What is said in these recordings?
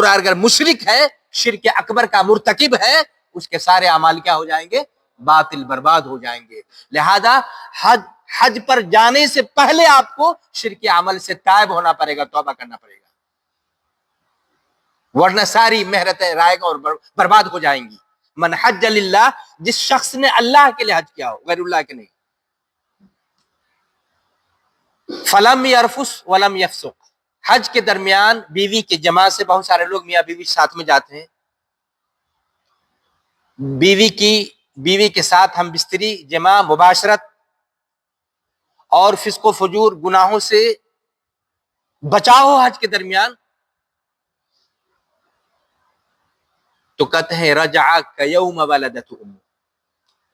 اگر مشرک ہے، شرک اکبر کا مرتکب ہے، اس کے سارے اعمال کیا ہو جائیں گے؟ باطل، برباد ہو جائیں گے۔ لہذا حج پر جانے سے پہلے آپ کو شرک عمل سے تائب ہونا پڑے گا، توبہ کرنا پڑے گا، ورنہ ساری محنتیں رائے گا اور برباد ہو جائیں گی۔ من حج للہ، جس شخص نے اللہ کے لیے حج کیا ہو، غیر اللہ کے نہیں، فلم یرفث ولم یفسق، حج کے درمیان بیوی کے جماعت سے، بہت سارے لوگ میاں بیوی ساتھ میں جاتے ہیں، بیوی کے ساتھ ہم بستری، جماع، مباشرت اور فسق و فجور گناہوں سے بچاؤ حج کے درمیان، تو کہتے ہیں رجع کیوم ولدت امہ،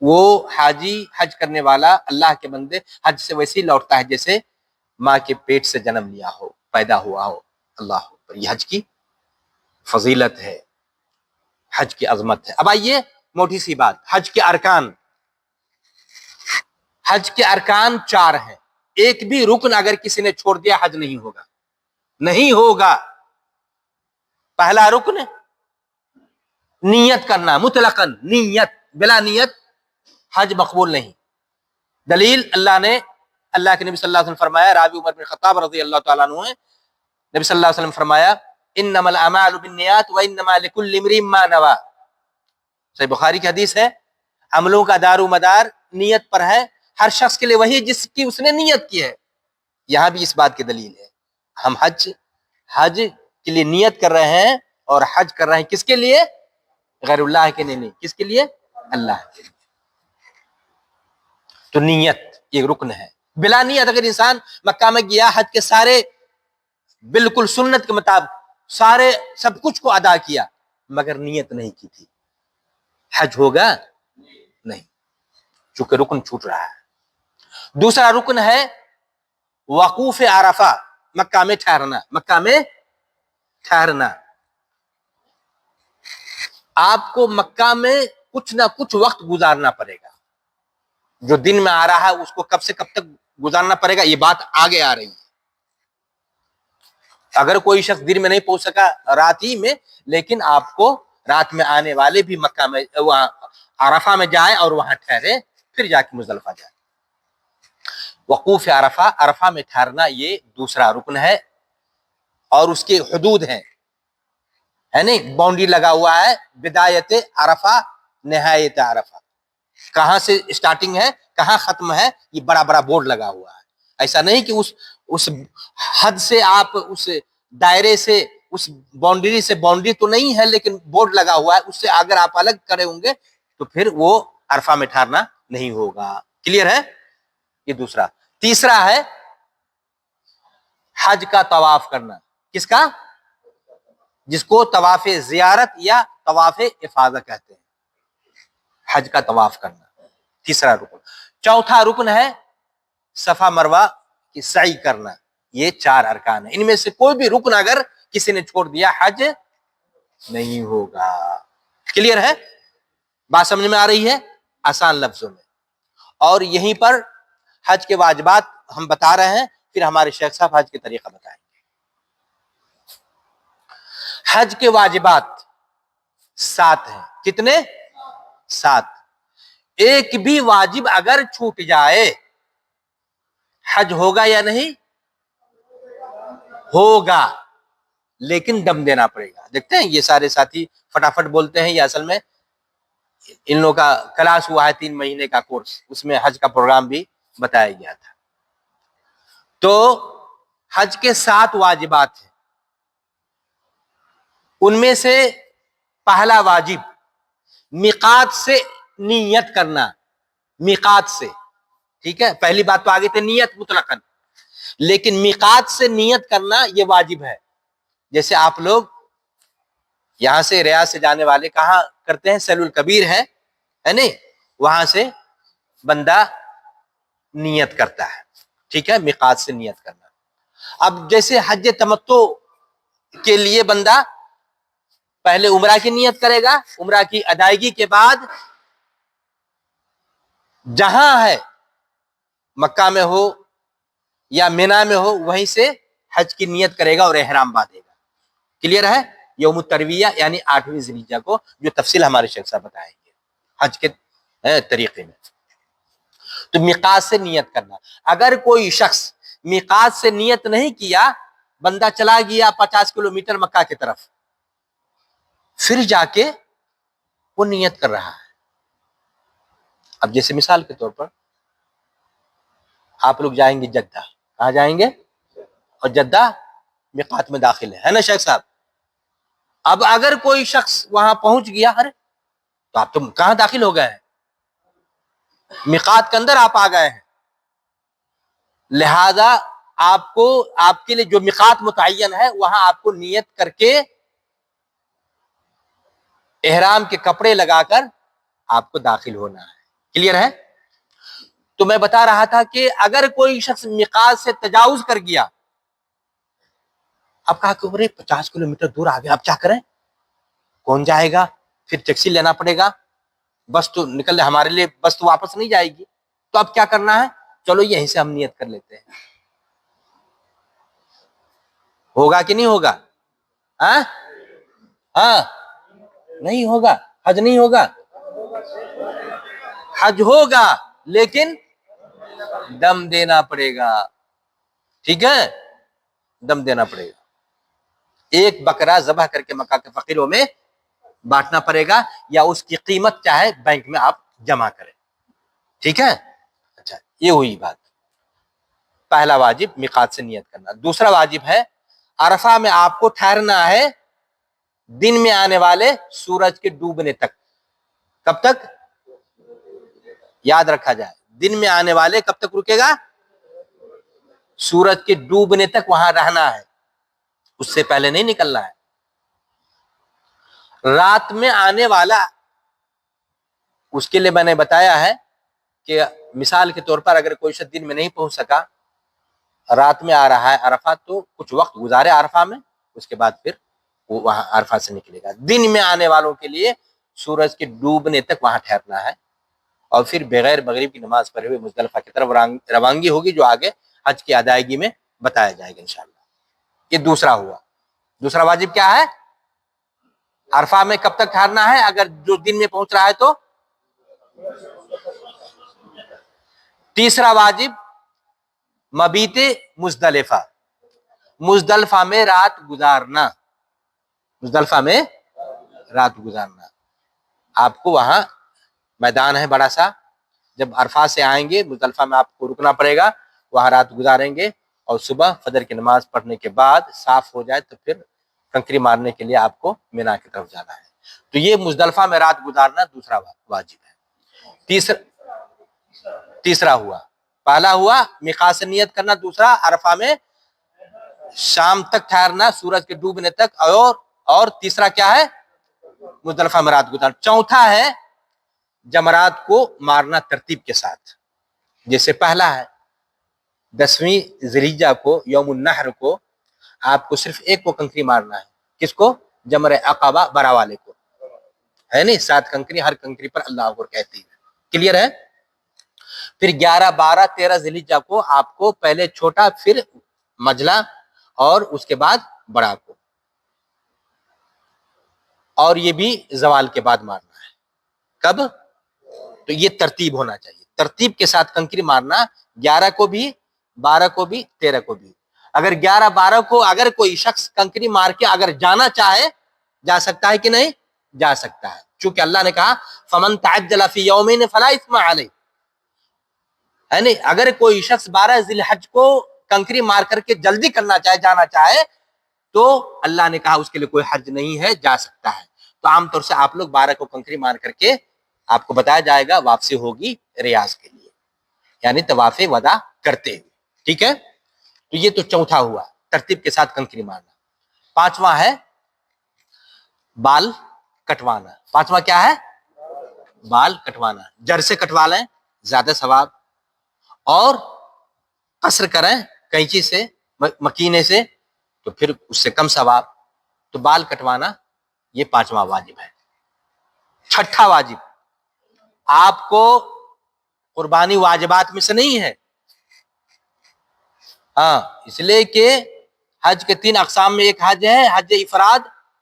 وہ حاجی، حج کرنے والا، اللہ کے بندے، حج سے ویسے ہی لوٹتا ہے جیسے ماں کے پیٹ سے جنم لیا ہو، پیدا ہوا ہو۔ اللہ اکبر، یہ حج کی فضیلت ہے، حج کی عظمت ہے۔ اب آئیے موٹی سی بات، حج کے ارکان۔ حج کے ارکان 4 ہیں، ایک بھی رکن اگر کسی نے چھوڑ دیا حج نہیں ہوگا، نہیں ہوگا۔ پہلا رکن نیت کرنا، مطلقاً نیت، بلا نیت حج مقبول نہیں۔ دلیل اللہ کے نبی صلی اللہ علیہ وسلم فرمایا، راوی عمر بن خطاب رضی اللہ تعالیٰ عنہ ہے، نبی صلی اللہ علیہ وسلم فرمایا انما الاعمال بالنیات وانما لکل امرئ ما نوى، صحیح بخاری کی حدیث ہے، عملوں کا دار و مدار نیت پر ہے، ہر شخص کے لیے وہی جس کی اس نے نیت کی ہے۔ یہاں بھی اس بات کی دلیل ہے، ہم حج کے لیے نیت کر رہے ہیں، اور حج کر رہے ہیں کس کے لیے؟ غیر اللہ کے لیے نہیں، کس کے لیے؟ اللہ کے لیے۔ تو نیت یہ رکن ہے۔ بلا نیت اگر انسان مکہ میں گیا، حج کے سارے بالکل سنت کے مطابق سارے سب کچھ کو ادا کیا، مگر نیت نہیں کی تھی، حج ہوگا نہیں، چونکہ رکن چھوٹ رہا ہے۔ دوسرا رکن ہے وقوف عرفہ، مکہ میں ٹھہرنا، مکہ میں ٹھہرنا۔ آپ کو مکہ میں کچھ نہ کچھ وقت گزارنا پڑے گا، جو دن میں آ رہا ہے اس کو کب سے کب تک گزارنا پڑے گا، یہ بات آگے آ رہی ہے۔ اگر کوئی شخص دن میں نہیں پہنچ سکا، رات ہی میں، لیکن آپ کو رات میں آنے والے بھی مکہ میں وہاں عرفہ میں جائے اور وہاں ٹھہرے، پھر جا کے مزدلفہ جائے۔ وقوف عرفہ، عرفہ میں ٹھہرنا، یہ دوسرا رکن ہے، اور اس کے حدود ہیں، ہے نہیں، باؤنڈری لگا ہوا ہے، بدایت عرفہ، نہایت عرفہ، کہاں سے اسٹارٹنگ ہے، کہاں ختم ہے، یہ بڑا بڑا بورڈ لگا ہوا ہے۔ ایسا نہیں کہ اس حد سے، آپ اس دائرے سے، اس باؤنڈری سے، باؤنڈری تو نہیں ہے لیکن بورڈ لگا ہوا ہے، اس سے اگر آپ الگ کرے ہوں گے تو پھر وہ عرفہ میں ٹھہرنا نہیں ہوگا۔ کلیئر ہے؟ یہ دوسرا۔ تیسرا ہے حج کا طواف کرنا، کس کا؟ جس کو طواف زیارت یا طواف افاضہ کہتے ہیں، حج کا طواف کرنا، تیسرا رکن۔ چوتھا رکن ہے صفا مروہ کی سعی کرنا، یہ 4 ارکان ہیں، ان میں سے کوئی بھی رکن اگر کسی نے چھوڑ دیا حج نہیں ہوگا۔ کلیئر ہے؟ بات سمجھ میں آ رہی ہے آسان لفظوں میں؟ اور یہیں پر حج کے واجبات ہم بتا رہے ہیں، پھر ہمارے شیخ صاحب حج کے طریقہ بتائیں گے۔ حج کے واجبات 7 ہیں، کتنے؟ 7۔ ایک بھی واجب اگر چھوٹ جائے حج ہوگا یا نہیں؟ ہوگا، لیکن دم دینا پڑے گا۔ دیکھتے ہیں یہ سارے ساتھی فٹافٹ بولتے ہیں، یہ اصل میں ان لوگوں کا کلاس ہوا ہے 3 مہینے کا کورس، اس میں حج کا پروگرام بھی بتایا گیا تھا۔ تو حج کے 7 واجبات ہیں، ان میں سے پہلا واجب میقات سے نیت کرنا، میقات سے، ٹھیک ہے، پہلی بات تو آگے تھے نیت مطلقاً، لیکن میقات سے نیت کرنا یہ واجب ہے۔ جیسے آپ لوگ یہاں سے ریاض سے جانے والے کہاں کرتے ہیں؟ سیل الکبیر ہے نہیں، وہاں سے بندہ نیت کرتا ہے، ٹھیک ہے، میقات سے نیت کرنا۔ اب جیسے حج تمتع کے لیے بندہ پہلے عمرہ کی نیت کرے گا، عمرہ کی ادائیگی کے بعد جہاں ہے، مکہ میں ہو یا مینا میں ہو، وہیں سے حج کی نیت کرے گا اور احرام باندھے گا۔ کلیئر ہے؟ یوم الترویہ یعنی 8ویں ذی الحجہ کو، جو تفصیل ہمارے شیخ صاحب بتائیں گے حج کے طریقے میں۔ تو میقات سے نیت کرنا، اگر کوئی شخص میقات سے نیت نہیں کیا، بندہ چلا گیا 50 کلومیٹر مکہ کی طرف، پھر جا کے وہ نیت کر رہا ہے۔ اب جیسے مثال کے طور پر آپ لوگ جائیں گے جدہ، کہاں جائیں گے؟ اور جدہ میقات میں داخل ہے نا شیخ صاحب؟ اب اگر کوئی شخص وہاں پہنچ گیا، ارے تو آپ تو کہاں داخل ہو گئے ہیں؟ میقات کے اندر آپ آ گئے ہیں، لہذا آپ کو، آپ کے لیے جو میقات متعین ہے وہاں آپ کو نیت کر کے احرام کے کپڑے لگا کر آپ کو داخل ہونا ہے۔ کلیئر ہے؟ تو میں بتا رہا تھا کہ اگر کوئی شخص میقات سے تجاوز کر گیا، اب کہا کہ 50 کلومیٹر دور آ گیا، اب کیا کریں؟ کون جائے گا؟ پھر ٹیکسی لینا پڑے گا، بس تو نکل رہے ہمارے لیے، بس تو واپس نہیں جائے گی، تو اب کیا کرنا ہے؟ چلو یہیں سے ہم نیت کر لیتے ہیں۔ ہوگا کہ نہیں ہوگا؟ ہاں نہیں ہوگا، حج نہیں ہوگا، حج ہوگا لیکن دم دینا پڑے گا، ٹھیک ہے؟ دم دینا پڑے گا، ایک بکرا ذبح کر کے مکہ کے فقیروں میں بانٹنا پڑے گا، یا اس کی قیمت چاہے بینک میں آپ جمع کریں، ٹھیک ہے؟ اچھا، یہ ہوئی بات، پہلا واجب میقات سے نیت کرنا۔ دوسرا واجب ہے عرفہ میں آپ کو ٹھہرنا ہے دن میں آنے والے سورج کے ڈوبنے تک۔ کب تک؟ یاد رکھا جائے، دن میں آنے والے کب تک رکے گا؟ سورج کے ڈوبنے تک وہاں رہنا ہے، اس سے پہلے نہیں نکلنا ہے۔ رات میں آنے والا، اس کے لیے میں نے بتایا ہے کہ مثال کے طور پر اگر کوئی شخص دن میں نہیں پہنچ سکا، رات میں آ رہا ہے عرفہ، تو کچھ وقت گزارے عرفہ میں، اس کے بعد پھر وہ وہاں عرفہ سے نکلے گا۔ دن میں آنے والوں کے لیے سورج کے ڈوبنے تک وہاں ٹھہرنا ہے، اور پھر بغیر مغرب کی نماز پڑھے ہوئے مزدلفہ کی طرف روانگی ہوگی، جو آگے حج کی ادائیگی میں بتایا جائے گا انشاءاللہ۔ یہ دوسرا ہوا۔ دوسرا واجب کیا ہے؟ عرفہ میں کب تک ٹھہرنا ہے؟ اگر جو دن میں پہنچ رہا ہے تو۔ تیسرا واجب مبیت مزدلفہ، مزدلفہ میں رات گزارنا، مزدلفہ میں رات گزارنا۔ آپ کو وہاں میدان ہے بڑا سا، جب عرفات سے آئیں گے مزدلفہ میں آپ کو رکنا پڑے گا، وہاں رات گزاریں گے، اور صبح فجر کی نماز پڑھنے کے بعد صاف ہو جائے تو پھر کنکری مارنے کے لیے آپ کو مینا کی طرف جانا ہے۔ تو یہ مزدلفہ میں رات گزارنا دوسرا واجب ہے۔ تیسرا ہوا، پہلا ہوا میقات سے نیت کرنا، دوسرا عرفہ میں شام تک ٹھہرنا سورج کے ڈوبنے تک، اور تیسرا کیا ہے؟ مزدلفہ میں رات گزارنا۔ چوتھا ہے جمرات کو مارنا ترتیب کے ساتھ، جیسے پہلا ہے 10ویں ذی الحجہ کو، یوم النحر کو آپ کو صرف ایک کو کنکری مارنا ہے۔ کس کو؟ جمرہ عقبہ بڑا والے کو، ہے نہیں؟ 7 کنکری، ہر کنکری پر اللہ اکبر کہتی ہے۔ کلیئر ہے؟ پھر 11، 12، 13 ذی الحجہ کو آپ کو پہلے چھوٹا، پھر مجلا، اور اس کے بعد بڑا کو، اور یہ بھی زوال کے بعد مارنا ہے۔ کب؟ تو یہ ترتیب ہونا چاہیے، ترتیب کے ساتھ کنکری مارنا، 11 کو بھی، 12 کو بھی، 13 کو بھی۔ اگر 11، 12 کو اگر کوئی شخص کنکری مار کے اگر جانا چاہے، جا سکتا ہے کہ نہیں؟ جا سکتا ہے، چونکہ اللہ نے کہا فمن تعجل فی یومین فلا اثم علیہ، ہے نہیں؟ اگر کوئی شخص 12 ذی الحج کو کنکری مار کر کے جلدی کرنا چاہے، جانا چاہے، تو اللہ نے کہا اس کے لیے کوئی حرج نہیں ہے، جا سکتا ہے۔ تو عام طور سے آپ لوگ 12 کو کنکری مار کر کے آپ کو بتایا جائے گا واپسی ہوگی ریاض کے لیے، یعنی طواف وداع کرتے ہوئے، ٹھیک ہے؟ تو یہ تو چوتھا ہوا، ترتیب کے ساتھ کنکری مارنا۔ پانچواں ہے بال کٹوانا۔ پانچواں کیا ہے؟ بال کٹوانا۔ جڑ سے کٹوا لیں زیادہ ثواب، اور قصر کریں کینچی سے، مکینے سے، تو پھر اس سے کم ثواب۔ تو بال کٹوانا یہ پانچواں واجب ہے۔ چھٹا واجب آپ کو قربانی واجبات میں سے نہیں ہے، ہاں، اس لیے کہ حج کے 3 اقسام میں ایک حج ہے حج افراد،